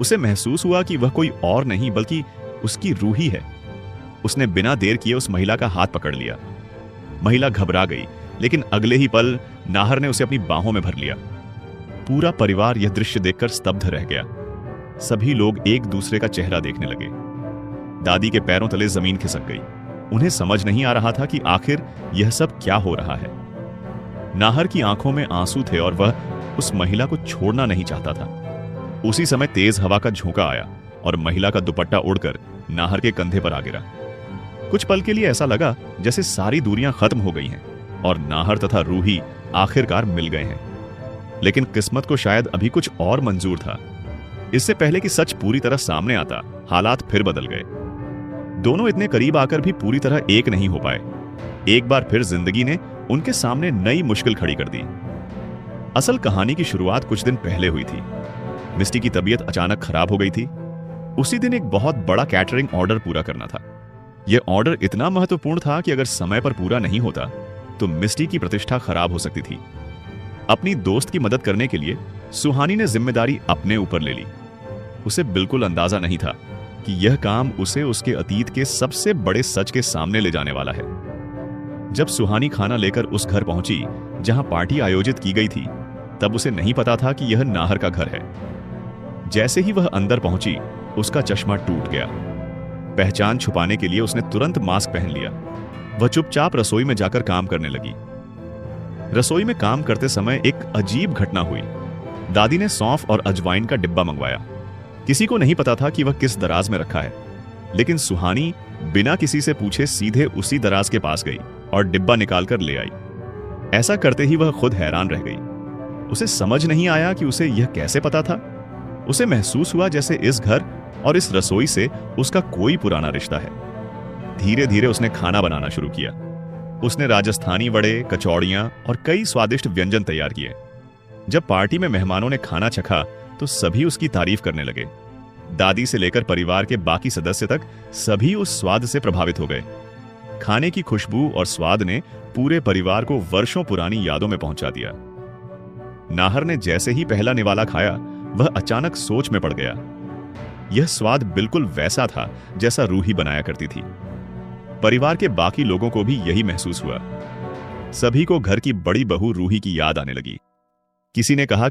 उसे महसूस हुआ कि वह कोई और नहीं बल्कि उसकी रूही है। उसने बिना देर किए उस महिला का हाथ पकड़ लिया। महिला घबरा गई, लेकिन अगले ही पल नाहर ने उसे अपनी बाहों में भर लिया। पूरा परिवार यह दृश्य देखकर स्तब्ध रह गया। सभी लोग एक दूसरे का चेहरा देखने लगे। दादी के पैरों तले जमीन खिसक गई। उन्हें समझ नहीं आ रहा था कि आखिर यह सब क्या हो रहा है। नाहर की आंखों में आंसू थे और वह उस महिला को छोड़ना नहीं चाहता था। उसी समय तेज हवा का झोंका आया और महिला का दुपट्टा उड़कर नाहर के कंधे पर आ गिरा। कुछ पल के लिए ऐसा लगा जैसे सारी दूरियां खत्म हो गई हैं और नाहर तथा रूही आखिरकार मिल गए हैं। लेकिन किस्मत को शायद अभी कुछ और मंजूर था। इससे पहले कि सच पूरी तरह सामने आता, हालात फिर बदल गए। दोनों इतने करीब आकर भी पूरी तरह एक नहीं हो पाए। एक बार फिर जिंदगी ने उनके सामने नई मुश्किल खड़ी कर दी। असल कहानी की शुरुआत कुछ दिन पहले हुई थी। मिस्टी की तबीयत अचानक खराब हो गई थी। उसी दिन एक बहुत बड़ा कैटरिंग ऑर्डर पूरा करना था। यह ऑर्डर इतना महत्वपूर्ण था कि अगर समय पर पूरा नहीं होता तो मिस्टी की प्रतिष्ठा खराब हो सकती थी। अपनी दोस्त की मदद करने के लिए सुहानी ने जिम्मेदारी अपने ऊपर ले ली। उसे बिल्कुल अंदाजा नहीं था कि यह काम उसे उसके अतीत के सबसे बड़े सच के सामने ले जाने वाला है। जब सुहानी खाना लेकर उस घर पहुंची जहां पार्टी आयोजित की गई थी, तब उसे नहीं पता था कि यह नाहर का घर है। जैसे ही वह अंदर पहुंची, उसका चश्मा टूट गया। पहचान छुपाने के लिए उसने तुरंत मास्क पहन लिया। वह चुपचाप रसोई में जाकर काम करने लगी। रसोई में काम करते समय एक अजीब घटना हुई। दादी ने सौंफ और अजवाइन का डिब्बा मंगवाया। किसी को नहीं पता था कि वह किस दराज में रखा है, लेकिन सुहानी बिना किसी से पूछे सीधे उसी दराज के पास गई और डिब्बा निकालकर ले आई। ऐसा करते ही वह खुद हैरान रह गई। उसे समझ नहीं आया कि उसे यह कैसे पता था। उसे महसूस हुआ जैसे इस घर और इस रसोई से उसका कोई पुराना रिश्ता है। धीरे धीरे उसने खाना बनाना शुरू किया। उसने राजस्थानी वड़े, कचौड़ियां और कई स्वादिष्ट व्यंजन तैयार किए। जब पार्टी में मेहमानों ने खाना चखा तो सभी उसकी तारीफ करने लगे। दादी से लेकर परिवार के बाकी सदस्य तक सभी उस स्वाद से प्रभावित हो गए। खाने की खुशबू और स्वाद ने पूरे परिवार को वर्षों पुरानी यादों में पहुंचा दिया। नाहर ने जैसे ही पहला निवाला खाया, वह अचानक सोच में पड़ गया। यह स्वाद बिल्कुल वैसा था जैसा रूही बनाया करती थी। परिवार के बाकी लोगों को भी यही महसूस हुआ। सभी को घर की बड़ी बहू रूही की याद आने लगी। किसी ने कहा